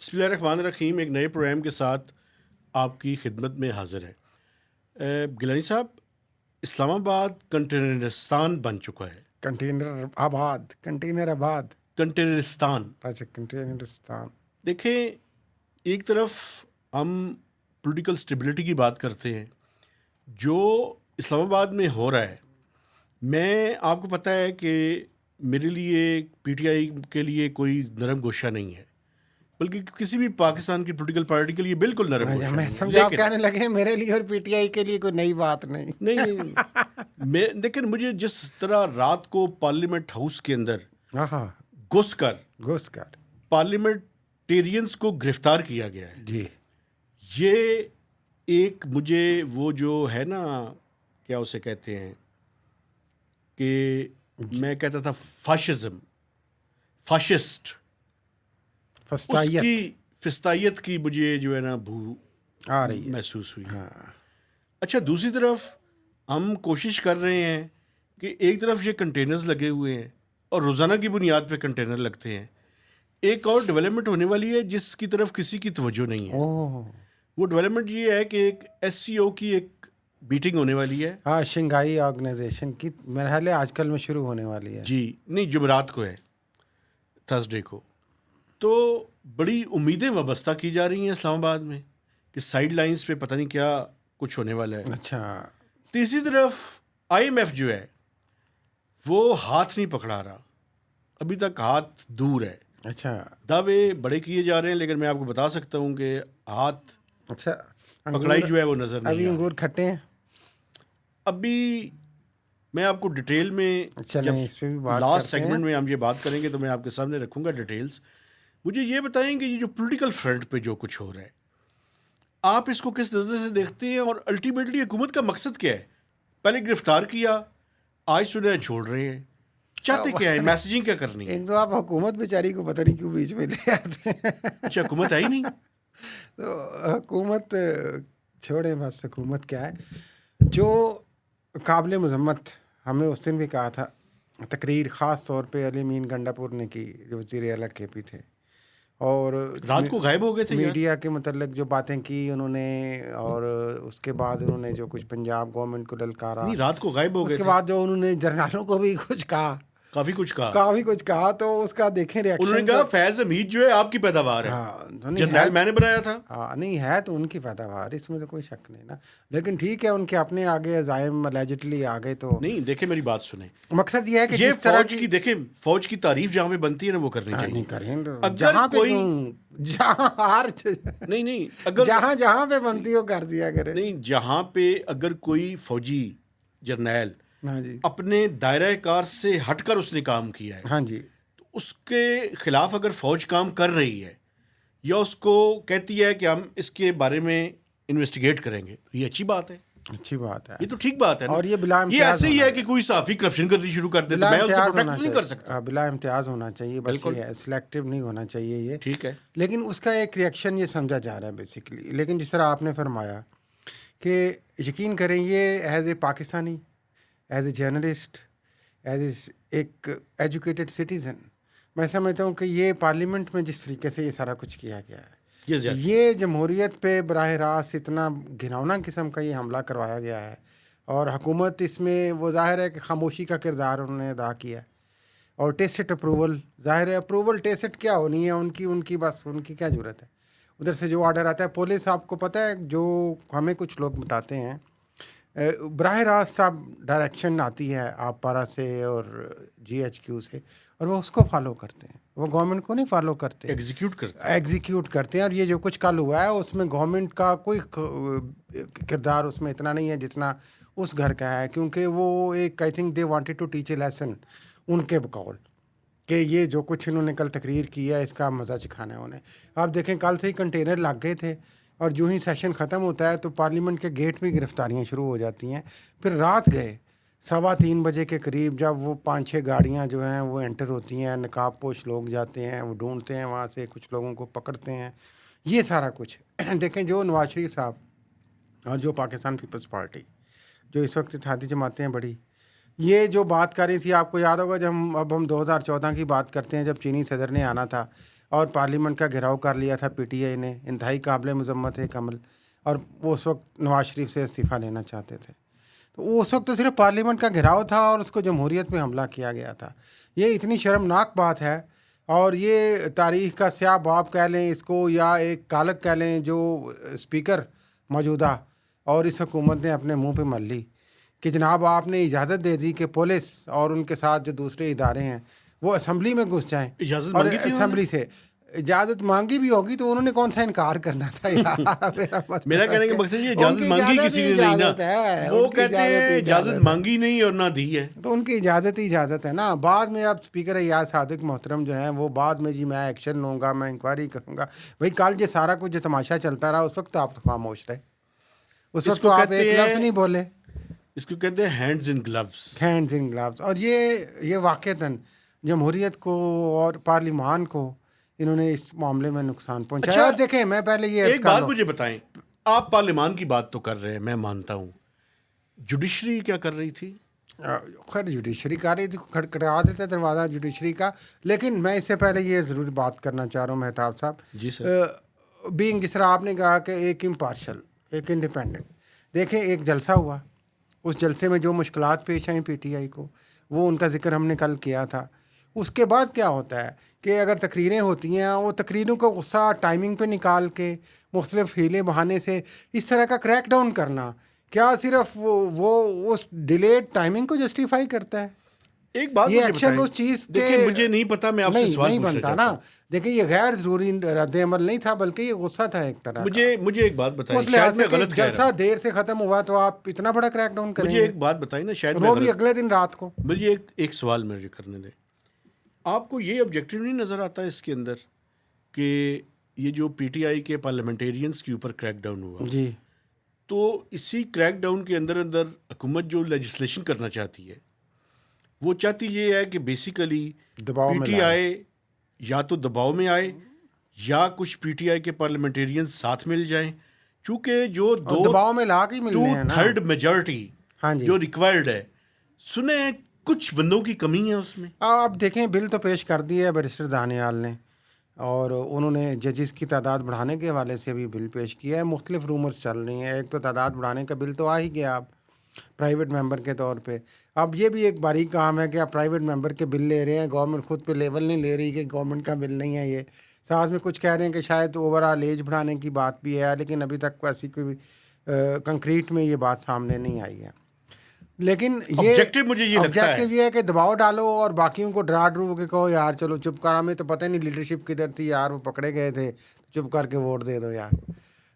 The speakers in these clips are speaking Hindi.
बिस्मिल्लाहिर्रहमानिर्रहीम। एक नए प्रोग्राम के साथ आपकी खिदमत में हाजिर है। गिलानी साहब, इस्लामाबाद कंटेनरिस्तान बन चुका है। कंटेनर आबाद। कंटेनरिस्तान। अच्छा, कंटेनरिस्तान। देखें, एक तरफ हम पॉलिटिकल स्टेबिलिटी की बात करते हैं जो इस्लामाबाद में हो रहा है। मैं आपको पता है कि मेरे लिए पीटीआई के लिए कोई नरम गोशा नहीं है, बल्कि किसी भी पाकिस्तान की पॉलिटिकल पार्टी के लिए बिल्कुल नरम गोशा मैं नहीं है। समझा आप कहने लगे मेरे लिए और पीटीआई के लिए कोई नई बात नहीं। नहीं नहीं नहीं मैं लेकिन मुझे जिस तरह रात को पार्लियामेंट हाउस के अंदर हाँ, घुसकर पार्लियामेंटेरियंस को गिरफ्तार किया गया है जी। ये एक मुझे वो जो है ना, क्या उसे कहते हैं कि मैं कहता था फाशिज्म, फाशिस्ट, उसकी फिस्तायत की मुझे जो है ना भू आ रही है, महसूस हुई। हाँ। अच्छा, दूसरी तरफ हम कोशिश कर रहे हैं कि एक तरफ ये कंटेनर्स लगे हुए हैं और रोज़ाना की बुनियाद पे कंटेनर लगते हैं। एक और डेवलपमेंट होने वाली है जिसकी तरफ किसी की तवज्जो नहीं है। वो डेवलपमेंट ये है कि एक एससीओ की एक मीटिंग होने वाली है। हाँ, शंघाई ऑर्गेनाइजेशन की मेरे ख्याल आजकल में शुरू होने वाली है। जी नहीं, जुमेरात को है, थर्सडे को। तो बड़ी उम्मीदें वाबस्ता की जा रही हैं इस्लामाबाद में कि साइड लाइंस पे पता नहीं क्या कुछ होने वाला है। अच्छा। तीसरी तरफ आईएमएफ जो है वो हाथ नहीं पकड़ा रहा, अभी तक हाथ दूर है। अच्छा, दावे बड़े किए जा रहे हैं, लेकिन मैं आपको बता सकता हूँ कि हाथ अच्छा, पकड़ाई जो है वो नजर नहीं अभी आ अंगूर खट्टे हैं। अभी मैं आपको डिटेल में चलें, इस पे भी बात लास्ट करते हैं। सेगमेंट में हम ये बात करेंगे तो मैं आपके सामने रखूंगा डिटेल्स। मुझे ये बताएंगे ये जो पॉलिटिकल फ्रंट पे जो कुछ हो रहा है, आप इसको किस नज़र से देखते हैं और अल्टीमेटली हुकूमत का मकसद क्या है? पहले गिरफ्तार किया, आज सुनह छोड़ रहे हैं, चाहते क्या है? मैसेजिंग क्या करनी है? एक तो आप हुकूमत बेचारी को पता नहीं क्यों बीच में ले आते हैं। अच्छा, हुकूमत है ही नहीं। तो हुकूमत छोड़े, बस हुकूमत क्या है जो काबिल मजम्मत, हमने उस दिन भी कहा था, तकरीर ख़ास तौर पे अली मीन गंडापुर ने की, जो वज़ीर आला केपी थे, और रात को गायब हो गए थे मीडिया के मतलब जो बातें की उन्होंने, और उसके बाद उन्होंने जो कुछ पंजाब गवर्नमेंट को ललकारा, नहीं, रात को गायब हो गए उसके थे। बाद जो उन्होंने जर्नलों को भी कुछ कहा, काफी कुछ कहा, तो उसका देखें रिएक्शन। उन्होंने कहा फैज हमीद जो है आपकी पैदावार है। हाँ, जर्नल मैंने बनाया था। हाँ, नहीं है तो उनकी पैदावार, इसमें तो कोई शक नहीं ना। लेकिन ठीक है, उनके अपने आगे अजाइम एलिजिडली आ गए तो नहीं। देखे, मेरी बात सुने, मकसद ये है कि ये जिस तरह फौज की देखे, फौज की तारीफ जहाँ पे बनती है ना वो करनी चाहिए। नहीं करें, अगर जहाँ पे कोई जहाँ हार नहीं अगर जहाँ पे बनती हो कर दिया करे। नहीं, जहाँ पे अगर कोई फौजी जर्नैल हाँ जी, अपने दायरा कार से हटकर उसने काम किया है, हाँ जी, तो उसके खिलाफ अगर फौज काम कर रही है या उसको कहती है कि हम इसके बारे में इन्वेस्टिगेट करेंगे, तो ये अच्छी बात है, अच्छी बात है, ये तो ठीक बात है ना। और ये बिला ये ऐसे ही है कि कोई सहाफी करप्शन करनी शुरू कर दे तो मैं उसको प्रोटेक्ट नहीं कर सकता। बिला इम्तियाज होना चाहिए, बस बिल्कुल। ये सिलेक्टिव नहीं होना चाहिए ये, ठीक है। लेकिन उसका एक रिएक्शन ये समझा जा रहा है बेसिकली। लेकिन जिस तरह आपने फरमाया कि यकीन करें, ये as a Pakistani, as a journalist, as एक एजुकेटेड सिटीज़न, मैं समझता हूँ कि ये पार्लियामेंट में जिस तरीके से ये सारा कुछ किया गया है, ये जमहूरियत पे बराह रास्त इतना घिनौना किस्म का ये हमला करवाया गया है, और हुकूमत इसमें वो ज़ाहिर है कि खामोशी का किरदार उन्होंने अदा किया है। और टेसिट अप्रूवल, ज़ाहिर है अप्रूवल टेसिट क्या होनी है उनकी बस उनकी क्या ज़रूरत है। उधर से जो ऑर्डर आता है, पुलिस, आपको पता है, जो हमें कुछ लोग बताते हैं, बराह रास्त आप डायरेक्शन आती है आप पारा से और GHQ से, और वो उसको फॉलो करते हैं, वो गवर्नमेंट को नहीं फॉलो करते, एग्जीक्यूट करते हैं। और ये जो कुछ कल हुआ है उसमें गवर्नमेंट का कोई किरदार उसमें इतना नहीं है जितना उस घर का है, क्योंकि वो एक, I think they wanted to teach a lesson उनके बकौल कि ये जो कुछ इन्होंने कल तकरीर की है इसका मज़ा चखाना है उन्हें। आप देखें, कल से ही कंटेनर लग गए थे, और जो ही सेशन ख़त्म होता है तो पार्लियामेंट के गेट में गिरफ्तारियाँ शुरू हो जाती हैं। फिर रात गए 3:15 बजे के करीब, जब वो 5-6 गाड़ियाँ जो हैं वो एंटर होती हैं, नकाब पोश लोग जाते हैं, वो ढूंढते हैं वहाँ से कुछ लोगों को पकड़ते हैं, ये सारा कुछ देखें। जो नवाज शरीफ साहब और जो पाकिस्तान पीपल्स पार्टी जो इस वक्त इत्तेहादी जमातें हैं बड़ी, ये जो बात कर रही थी, आपको याद होगा जब हम 2014 की बात करते हैं, जब चीनी सदर ने आना था, और पार्लियामेंट का घेराव कर लिया था पीटीआई ने, इंतहाई काबिल मजम्मत है कमल, और वो उस वक्त नवाज शरीफ से इस्तीफ़ा लेना चाहते थे। तो उस वक्त तो सिर्फ पार्लियामेंट का घेराव था और उसको जमहूरियत में हमला किया गया था। ये इतनी शर्मनाक बात है, और ये तारीख़ का स्याह बाब कह लें इसको, या एक कालक कह लें, जो स्पीकर मौजूदा और इस हुकूमत ने अपने मुंह पे मल ली कि जनाब आपने इजाज़त दे दी कि पुलिस और उनके साथ जो दूसरे इदारे हैं वो असम्बली में घुस जाएं। इजाज़त और मांगी थी असम्बली से इजाज़त मांगी भी होगी तो उन्होंने कौन सा इनकार करना था यार। मेरा कहने का मकसद ये इजाज़त मांगी किसी ने नहीं ना, वो कहते हैं इजाज़त मांगी नहीं और ना दी है, तो उनकी इजाज़त ही इजाज़त है ना। बाद में अब स्पीकर अय्याज सादिक मोहतरम जो हैं वो बाद में जी मैं एक्शन लूँगा, मैं इंक्वायरी करूँगा। भाई कल जो सारा कुछ जो तमाशा चलता रहा उस वक्त आप तो खामोश रहे, उस वक्त तो आप एक लफ्ज़ नहीं बोले। इसको कहते हैं hands in gloves. Hands in gloves. और ये वाक़तन जमहूरियत को और पार्लिमान को इन्होंने इस मामले में नुकसान पहुंचाया। अच्छा, और देखें मैं पहले ये एक बात मुझे बताएं, आप पार्लियामान की बात तो कर रहे हैं, मैं मानता हूँ, जुडिशरी क्या कर रही थी? खैर जुडिशरी कर रही थी, खटखटा देते दरवाज़ा जुडिशरी का। लेकिन मैं इससे पहले ये ज़रूर बात करना चाह रहा हूँ मेहताब साहब, जी सर, बीइंग जिस तरह आपने कहा कि एक इम्पार्शल, एक इंडिपेंडेंट, देखें एक जलसा हुआ, उस जलसे में जो मुश्किलात पेश आई पीटीआई को वो उनका जिक्र हमने कल किया था। उसके बाद क्या होता है कि अगर तकरीरें होती हैं, वो तकरीरों का गुस्सा टाइमिंग पे निकाल के मुख्तलिफ हीले बहाने से इस तरह का क्रैक डाउन करना क्या सिर्फ वो उस डिलेड टाइमिंग को जस्टिफाई करता है? एक बात ये एक्शन उस चीज़ देखिए, मुझे नहीं पता, मैं आपसे सवाल नहीं बनता ना। देखिए ये गैर ज़रूरी रद्द अमल नहीं था, बल्कि ये गुस्सा था एक तरह का। मुझे एक बात बताइए, उस लिहाज शायद मैं से गलत कि कह रहा जलसा देर से ख़त्म हुआ तो आप इतना बड़ा क्रैकडाउन हूं। करेंगे? मुझे एक बात बताइए ना, शायद वो भी अगले दिन रात को। मुझे एक सवाल मुझे करने दें। आपको ये ऑब्जेक्टिव नहीं नज़र आता इसके अंदर कि ये जो पीटीआई के पार्लियामेंटेरियंस के ऊपर क्रैकडाउन हुआ जी, तो इसी क्रैकडाउन के अंदर अंदर हुकूमत जो लेजिस्लेशन करना चाहती है वो चाहती ये है कि बेसिकली दबाव में पीटीआई या तो दबाव में आए या कुछ पीटीआई के पार्लियामेंटेरियंस साथ मिल जाएं, चूँकि जो दबाव में ला के मिलने हैं ना। 2/3 मेजॉरिटी हाँ जी, जो रिक्वायर्ड है, सुने कुछ बंदों की कमी है उसमें। आप देखें बिल तो पेश कर दिया है बैरिस्टर दानियाल ने, और उन्होंने जजेस की तादाद बढ़ाने के हवाले से भी बिल पेश किया है। मुख्तलिफ रूमर्स चल रही हैं, एक तो तादाद बढ़ाने का बिल तो आ ही गया अब प्राइवेट मेंबर के तौर पे। अब ये भी एक बारीक काम है कि आप प्राइवेट मेंबर के बिल ले रहे हैं, गवर्नमेंट खुद पे लेवल नहीं ले रही कि गवर्नमेंट का बिल नहीं है ये। साथ में कुछ कह रहे हैं कि शायद ओवरऑल एज बढ़ाने की बात भी है, लेकिन अभी तक ऐसी कोई कंक्रीट में ये बात सामने नहीं आई है। लेकिन ये ऑब्जेक्टिव मुझे ये लगता है, ये है कि दबाव डालो और बाकियों को डरा डरू के कहो यार चलो चुप कर, हमें तो पता ही नहीं लीडरशिप किधर थी यार, वो पकड़े गए थे, चुप करके वोट दे दो यार।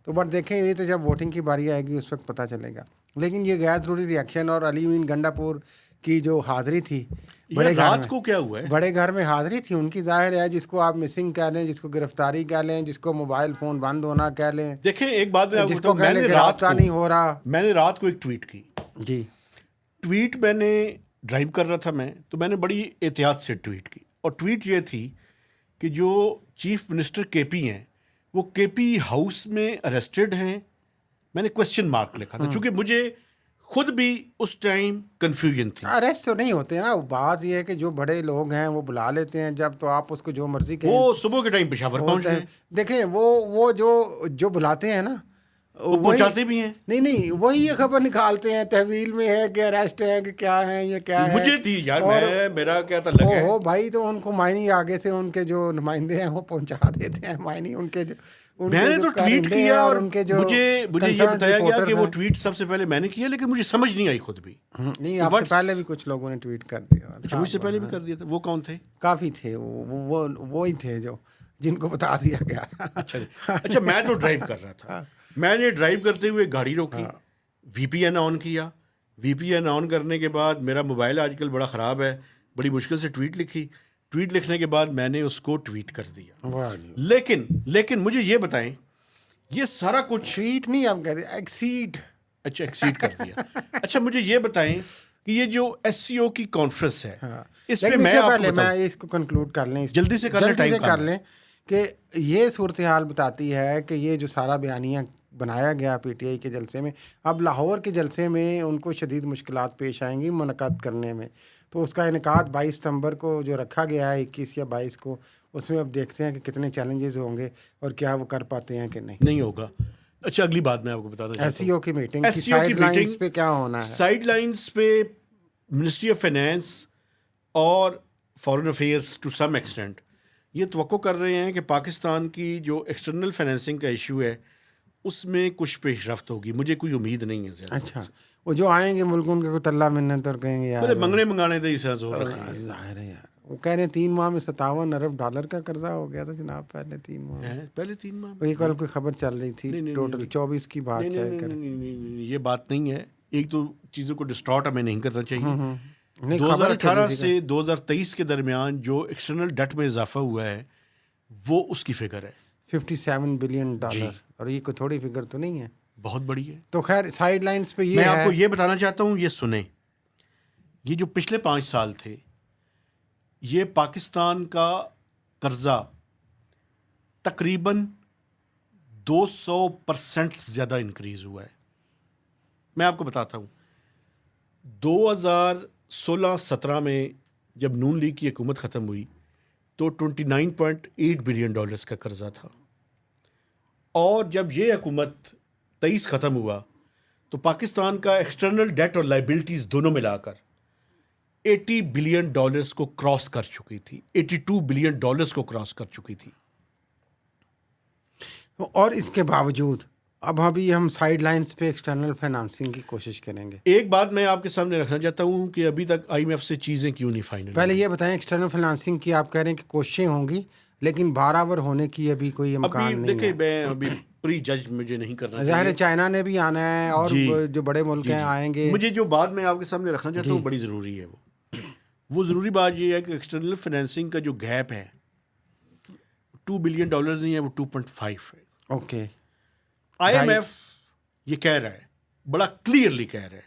तो बट देखें ये तो जब वोटिंग की बारी आएगी उस वक्त पता चलेगा। लेकिन ये गैर ज़रूरी रिएक्शन और अली मीन गंडापुर की जो हाज़िरी थी बड़े घर रात में, को क्या हुआ है? बड़े घर में हाज़िरी थी उनकी, ज़ाहिर है, जिसको आप मिसिंग कह लें, जिसको गिरफ्तारी कह लें, जिसको मोबाइल फ़ोन बंद होना कह लें, देखें एक बात मैं आपको जिसको बताऊं, कहने गिरफ्तार नहीं हो रहा। मैंने रात को एक ट्वीट की जी, ट्वीट मैंने ड्राइव कर रहा था मैं, तो मैंने बड़ी एहतियात से ट्वीट की, और ट्वीट ये थी कि जो चीफ मिनिस्टर केपी हैं वो केपी हाउस में अरेस्टेड हैं। मैंने क्वेश्चन मार्क लिखा था क्योंकि मुझे खुद भी उस टाइम कंफ्यूजन थी। अरेस्ट तो नहीं होते ना, बात ये है कि जो बड़े लोग हैं वो बुला लेते हैं जब, तो आप उसको जो मर्जी कहें। वो सुबह के टाइम पेशावर पहुंच गए। देखें वो जो बुलाते हैं ना वो पहुंचाते भी हैं। नहीं वही ये खबर निकालते हैं तहवील में है कि अरेस्ट है कि क्या है, ये क्या है। मुझे थी यार, मेरा क्या था लगा हो भाई, तो उनको मायनी आगे से उनके जो नुमाइंदे हैं वो पहुंचा देते हैं मायनी, मैंने तो ट्वीट किया और उनके जो मुझे ये बताया गया कि वो ट्वीट सबसे पहले मैंने किया, लेकिन मुझे समझ नहीं आई खुद भी। नहीं, आपसे पहले भी कुछ लोगों ने ट्वीट कर दिया। अच्छा, मुझसे पहले भी कर दिया था। वो कौन थे? काफ़ी थे वो ही थे जो जिनको बता दिया गया। अच्छा, मैं तो ड्राइव कर रहा था, मैंने ड्राइव करते हुए गाड़ी रोकी, वीपीएन ऑन किया। वीपीएन ऑन करने के बाद मेरा मोबाइल आजकल बड़ा ख़राब है, बड़ी मुश्किल से ट्वीट लिखी। ट्वीट लिखने के बाद मैंने उसको ट्वीट कर दिया। लेकिन मुझे ये बताएं, ये सारा कुछ ट्वीट नहीं आप कहते, एक्सीड। अच्छा, एक्सीड कर दिया। अच्छा, मुझे ये बताएं कि ये जो एससीओ की कॉन्फ्रेंस है, इसमें मैं इसको कंक्लूड कर लें, जल्दी से कर लें कि ये सूरत हाल बताती है कि ये जो सारा बयानिया बनाया गया पीटीआई के जलसे में, अब लाहौर के जलसे में उनको शदीद मुश्किलात पेश आएंगी मुनक़द करने में। तो उसका इनेकाद 22 सितंबर को जो रखा गया है 21 या 22 को, उसमें अब देखते हैं कि कितने चैलेंजेस होंगे और क्या वो कर पाते हैं कि नहीं। नहीं होगा। अच्छा, अगली बात मैं आपको बताना चाहता हूँ, एसईओ की मीटिंग की SCO की साइड लाइंस मीटिंग पे क्या होना है? साइड लाइन्स पे मिनिस्ट्री ऑफ फाइनेंस और foreign affairs to some extent ये तवक्को कर रहे हैं कि पाकिस्तान की जो एक्सटर्नल फाइनेंसिंग का इशू है उसमें कुछ पेशरफ्त होगी। मुझे कोई उम्मीद नहीं है ज़्यादा। अच्छा, वो जो आएंगे मुल्क उनके को तल्ला मिन्नत और कहेंगे यार मतलब मंगने मंगाने तो इसे जोर रखा है। जाहिर है यार, वो कह रहे हैं 3 माह में 57 अरब डॉलर का कर्जा हो गया था जनाब, पहले 3 माह में। पहले 3 माह वही कल कोई खबर चल रही थी, नहीं, टोटल नहीं, 24 की बात नहीं, है। नहीं, नहीं, नहीं, नहीं, नहीं, ये बात नहीं है। एक तो चीज़ों को डिस्टॉर्ट हमें नहीं करना चाहिए। नहीं, खबर ही चल 2018 रही थी से 2023 के दरमियान जो एक्सटर्नल डेट में इजाफा हुआ है वो उसकी फिगर है 57 बिलियन डॉलर, और ये कोई थोड़ी फिगर तो नहीं है, बहुत बड़ी है। तो खैर साइड लाइन्स पे ये मैं है। आपको ये बताना चाहता हूँ, ये सुने, ये जो पिछले 5 साल थे ये पाकिस्तान का कर्जा तकरीबन 200% ज़्यादा इंक्रीज हुआ है। मैं आपको बताता हूँ 2016-17 में जब नून लीग की हुकूमत ख़त्म हुई तो 29.8 बिलियन डॉलर्स का कर्जा था, और जब ये हुकूमत 23 ख़त्म हुआ तो पाकिस्तान का एक्सटर्नल डेट और लाइबिलिटीज़ दोनों मिलाकर 80 बिलियन डॉलर्स को क्रॉस कर चुकी थी, 82 बिलियन डॉलर्स को क्रॉस कर चुकी थी। और इसके बावजूद अब अभी हम साइड लाइन्स पे एक्सटर्नल फाइनेंसिंग की कोशिश करेंगे। एक बात मैं आपके सामने रखना चाहता हूँ कि अभी तक IMF से चीज़ें क्यों नहीं फाइनल? पहले ये बताएं, एक्सटर्नल फाइनेंसिंग की आप कह रहे हैं कि कोशिशें होंगी लेकिन बराबर होने की अभी कोई इम्कान अभी नहीं देखिए, है। मैं अभी प्री जज मुझे नहीं करना ज़ाहिर है चाहिए। चाइना ने भी आना है और जी, जो बड़े मुल्क जी, हैं जी। आएंगे। मुझे जो बात मैं आपके सामने रखना चाहता हूँ बड़ी ज़रूरी है। वो ज़रूरी बात ये है कि एक्सटर्नल फाइनेंसिंग का जो गैप है 2 बिलियन डॉलर्स नहीं है, वो 2.5 है। ओके, IMF ये कह रहा है, बड़ा क्लियरली कह रहा है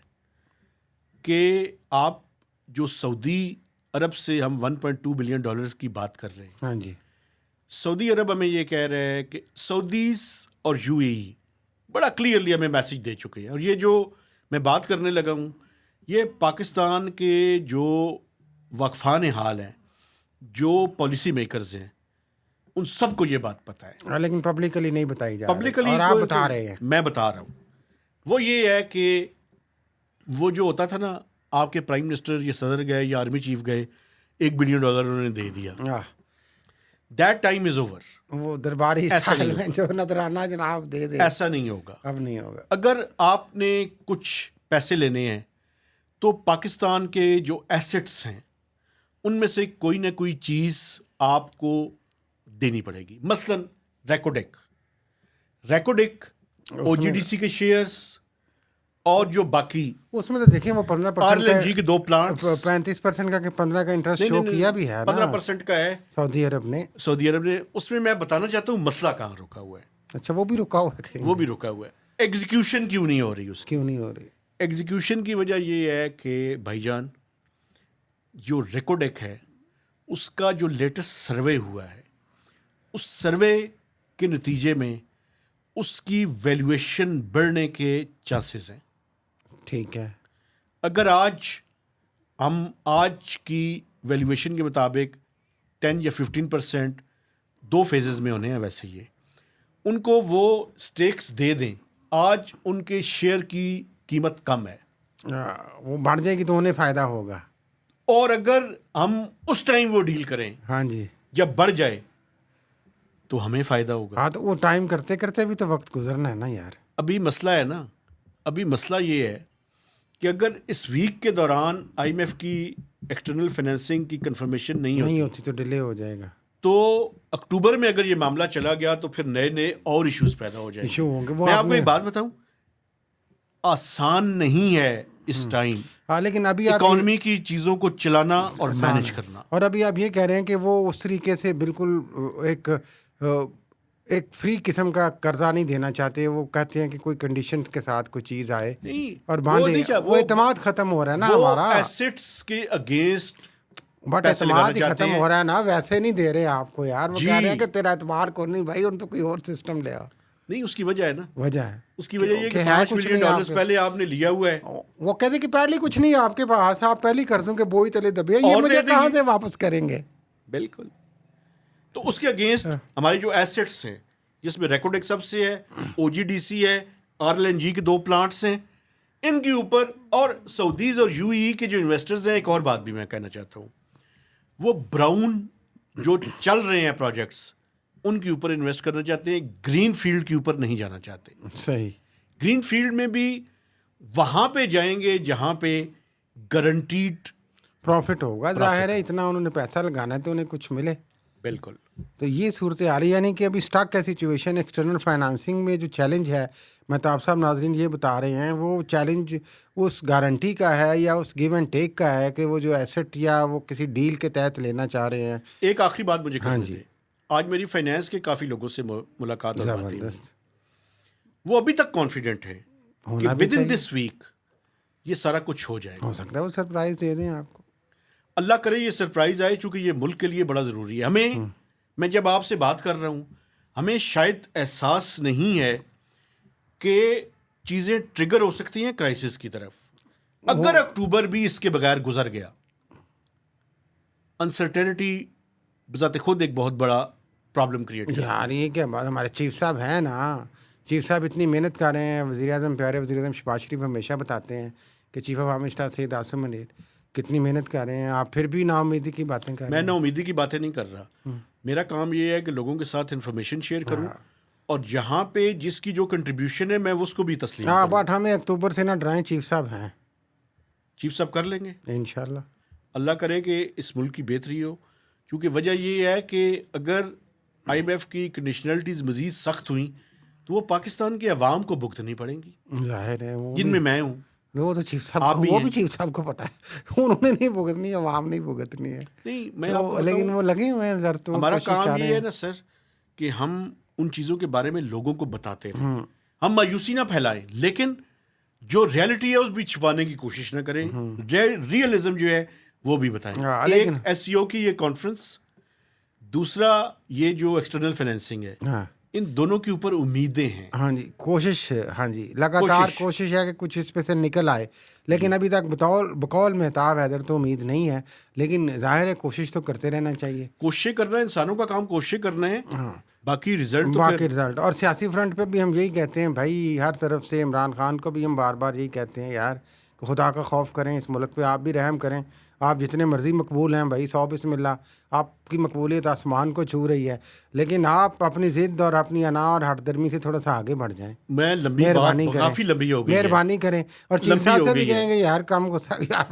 कि आप जो सऊदी अरब से हम 1.2 बिलियन डॉलर्स की बात कर रहे हैं, हाँ जी, सऊदी अरब हमें ये कह रहा है कि सऊदीज़ और UAE बड़ा क्लियरली हमें मैसेज दे चुके हैं। और ये जो मैं बात करने लगा हूँ ये पाकिस्तान के जो वक्फान हाल हैं, जो पॉलिसी मेकर्स हैं, उन सबको ये बात पता है। लेकिन पब्लिकली नहीं बताई जा रही, पब्लिकली और आप बता रहे हैं। मैं बता रहा हूँ। वो ये है कि वो जो होता था ना, आपके प्राइम मिनिस्टर या सदर गए या आर्मी चीफ गए, $1 बिलियन उन्होंने दे दिया, दैट टाइम इज ओवर। वो दरबारी स्टाइल में जो नजराना जनाब दे दे, ऐसा नहीं होगा, अब नहीं होगा। अगर आपने कुछ पैसे लेने हैं तो पाकिस्तान के जो एसेट्स हैं उनमें से कोई ना कोई चीज़ आपको देनी पड़ेगी। मसलन रैकोडेक OGDC के शेयर्स और जो बाकी उसमें तो देखिए वो 15% RLNG के 2 प्लांट्स 35% का कि 15 का इंटरेस्ट शो किया भी है ना 15% का है सऊदी अरब ने। उसमें मैं बताना चाहता हूँ मसला कहाँ रुका हुआ है। अच्छा, वो भी रुका हुआ है कहीं? वो भी रुका हुआ है। एग्जीक्यूशन क्यों नहीं हो रही उसकी? क्यों नहीं हो रही? एग्जीक्यूशन की वजह ये है कि भाईजान जो रेकोडेक है उसका जो लेटेस्ट सर्वे हुआ है, उस सर्वे के नतीजे में उसकी वैल्यूएशन बढ़ने के चांसेस हैं। ठीक है, अगर हम आज की वैल्यूएशन के मुताबिक 10 या 15% 2 फेजेस में होने हैं, वैसे ये उनको वो स्टेक्स दे दें, आज उनके शेयर की कीमत कम है, वो बढ़ जाएगी तो उन्हें फ़ायदा होगा। और अगर हम उस टाइम वो डील करें हाँ जी, जब बढ़ जाए तो हमें फ़ायदा होगा। हाँ, तो वो टाइम करते करते भी तो वक्त गुजरना है ना यार। अभी मसला है ना, अभी मसला ये है कि अगर इस वीक के दौरान IMF की एक्सटर्नल फाइनेंसिंग की कंफर्मेशन नहीं होती तो डिले हो जाएगा, तो अक्टूबर में अगर ये मामला चला गया तो फिर नए नए और इश्यूज पैदा हो जाएंगे। इशू होंगे। वो मैं आपको एक बात बताऊं, आसान नहीं है इस टाइम हाँ, लेकिन अभी इकोनॉमी की चीज़ों को चलाना और मैनेज करना। और अभी आप ये कह रहे हैं कि वो उस तरीके से बिल्कुल एक फ्री किस्म का कर्जा नहीं देना चाहते। वो कहते हैं कि कोई कंडीशन के साथ कोई चीज़ आए नहीं, और बांधे। वो एतमाद खत्म हो रहा है ना हमारा, एसेट्स के अगेंस्ट बट एतमाद ही खत्म हो रहा है ना, वैसे नहीं दे रहे आपको यार। वो कह रहे हैं कि तेरा एतबार को नहीं भाई, उन तो कोई और सिस्टम ले आओ। नहीं, उसकी वजह है ना, वजह है उसकी वजह ये कि कि है 5 कुछ मिलियन नहीं डॉलर्स आपके- पहले आपने लिया हुआ है वो कहते कि पहले कुछ नहीं है आपके पास, आप पहले कर्जों के बोझ तले दबे, ये और मुझे दे कहाँ देंगे। से वापस करेंगे? बिल्कुल। तो उसके अगेंस्ट हमारी जो एसेट्स हैं, जिसमें रेकोडेक सबसे है, ओजीडीसी है, आरएलएनजी के 2 प्लांट्स हैं, इनके ऊपर और सऊदीज और यूएई के जो इन्वेस्टर्स हैं, एक और बात भी मैं कहना चाहता हूँ, वो ब्राउन जो चल रहे हैं प्रोजेक्ट्स, उनके ऊपर इन्वेस्ट करना चाहते हैं, ग्रीन फील्ड के ऊपर नहीं जाना चाहते। सही। ग्रीन फील्ड में भी वहां पे जाएंगे जहां पे गारंटीड प्रॉफिट होगा, जाहिर है इतना उन्होंने पैसा लगाना है तो उन्हें कुछ मिले। बिल्कुल। तो ये सूरत हाल है, यानी कि अभी स्टॉक का सिचुएशन, एक्सटर्नल फाइनेंसिंग में जो चैलेंज है, महताब साहब नाजरीन ये बता रहे हैं, वो चैलेंज उस गारंटी का है या उस गिव एंड टेक का है कि वो जो एसेट या वो किसी डील के तहत लेना चाह रहे हैं। एक आखिरी बात मुझे हाँ करने जी। दें। आज मेरी फाइनेंस के काफ़ी लोगों से मुलाकात और बातें हुई। ज़बरदस्त। वो अभी तक कॉन्फिडेंट है कि होना भी विद इन चाहिए। दिस वीक ये सारा कुछ हो जाएगा। हो सकता है वो सरप्राइज दे दें आपको। अल्लाह करे ये सरप्राइज आए, चूंकि ये मुल्क के लिए बड़ा ज़रूरी है। हमें, मैं जब आपसे बात कर रहा हूँ, हमें शायद एहसास नहीं है कि चीज़ें ट्रिगर हो सकती हैं क्राइसिस की तरफ। अगर अक्टूबर भी इसके बगैर गुजर गया, अनसर्टेनिटी बजाते खुद एक बहुत बड़ा प्रॉब्लम क्रिएट कर। यार ये क्या बात, हमारे चीफ साहब हैं ना, चीफ साहब इतनी मेहनत कर रहे हैं। वज़ीर आज़म, प्यारे वज़ीर आज़म शहबाज शरीफ हमेशा बताते हैं कि chief of army staff Syed Asim Munir कितनी मेहनत कर रहे हैं, आप फिर भी नाउमीदी की बातें कर रहे मैं हैं। नाउमीदी की बातें नहीं कर रहा। मेरा काम ये है कि लोगों के साथ इंफॉर्मेशन शेयर करूं, और जहां पे जिसकी जो कंट्रीब्यूशन है मैं उसको भी तस्लीम हाँ, करूं। बट हमें अक्टूबर से ना डराएं, चीफ साहब हैं, चीफ साहब कर लेंगे, इंशाल्लाह। अल्लाह करे कि इस मुल्क की बेहतरी हो। क्योंकि वजह ये है कि अगर IMF की कंडीशनलिटीज़ मज़ीद सख्त हुई तो वो पाकिस्तान के अवाम को भुगतनी पड़ेंगी, जाहिर है वो जिनमें मैं हूँ। वो तो चीफ साहब आप को, भी वो हैं। भी चीफ साहब को पता है उन्होंने नहीं भुगतनी है, अवाम नहीं भुगतनी है। नहीं, मैं तो, आपको लेकिन बताऊं, वो लगे हुए हैं जर तो हमारा कोशिश कर काम रहे ये है हैं। ना सर कि हम उन चीज़ों के बारे में लोगों को बताते रहें। हम मायूसी ना फैलाएं, लेकिन जो रियलिटी है उस भी छुपाने की कोशिश ना करें। रियलिज्म जो है वो भी बताएं। हाँ, एक लेकिन SCO की ये कॉन्फ्रेंस, दूसरा ये जो एक्सटर्नल फाइनेंसिंग है, हाँ इन दोनों के ऊपर उम्मीदें हैं। हाँ जी, कोशिश, हाँ जी, लगातार कोशिश। कोशिश है कि कुछ इस पे से निकल आए, लेकिन अभी तक बकौल मेहताब हैदर तो उम्मीद नहीं है, लेकिन जाहिर है कोशिश तो करते रहना चाहिए। कोशिश करना है, इंसानों का काम कोशिश करना है। हाँ, बाकी रिजल्ट तो बाकी फिर रिजल्ट। और सियासी फ्रंट पे भी हम यही कहते हैं भाई, हर तरफ से इमरान खान को भी हम बार बार यही कहते हैं, यार खुदा का खौफ करें, इस मुल्क पे आप भी रहम करें। आप जितने मर्जी मकबूल हैं भाई, 100 बिस्मिल्लाह, आपकी मकबूलियत आसमान को छू रही है, लेकिन आप अपनी ज़िद और अपनी अना और हरदर्मी से थोड़ा सा आगे बढ़ जाएं। मैं लंबी मेहरबानी बात करें, काफ़ी लंबी हो गई है। मेहरबानी करें। और चीफ लंबी साहब हो से भी गई है। कहेंगे यार कम गुस्सा, यार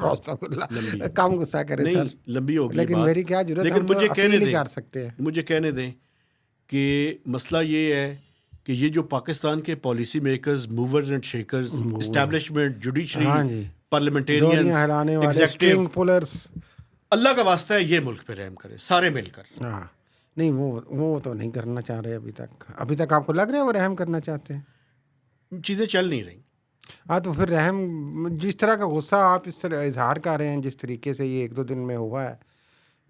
लंबी। कम गुस्सा करें नहीं, सर, लंबी हो गई लेकिन बात। मेरी क्या जरूरत है, लेकिन हम तो मुझे कहने अपील ही दें, कर सकते हैं। मुझे कहने दें कि मसला ये है कि ये जो पाकिस्तान के policy makers, movers and shakers, establishment, हाँ जुडिशरी, जी, पार्लियामेंटेरियंस, डोरियां हिलाने वाले, एग्जीक्यूटिव, स्ट्रिंग पुलर्स, अल्लाह का वास्ता है ये मुल्क पे रहम करे सारे मिलकर। हाँ नहीं, वो तो नहीं करना चाह रहे अभी तक। अभी तक आपको लग रहा है वो रहम करना चाहते हैं? चीज़ें चल नहीं रही। हाँ, तो फिर रहम, जिस तरह का गुस्सा आप इस तरह इजहार कर रहे हैं, जिस तरीके से ये 1-2 दिन में हुआ है,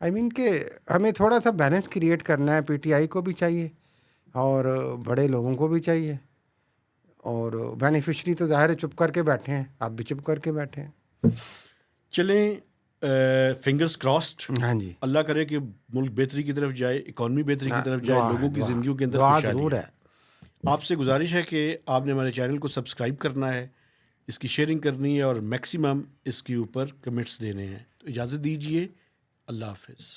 आई मीन कि हमें थोड़ा सा बैलेंस क्रिएट करना है। PTI को भी चाहिए और बड़े लोगों को भी चाहिए, और बेनिफिशरी तो ज़ाहिर है चुप करके बैठे हैं, आप भी चुप करके बैठे हैं। चलें, फिंगर्स क्रॉस्ड, हाँ जी, अल्लाह करे कि मुल्क बेहतरी की तरफ जाए, इकॉनमी बेहतरी की तरफ जाए, दुआ है, लोगों की दुआ। ज़िंदगियों के अंदर दुआ खुशहाली ज़रूर है। है। आपसे गुजारिश है कि आपने हमारे चैनल को सब्सक्राइब करना है, इसकी शेयरिंग करनी है और मैक्सिमम इसके ऊपर कमेंट्स देने हैं। तो इजाज़त दीजिए, अल्लाह हाफ़िज़।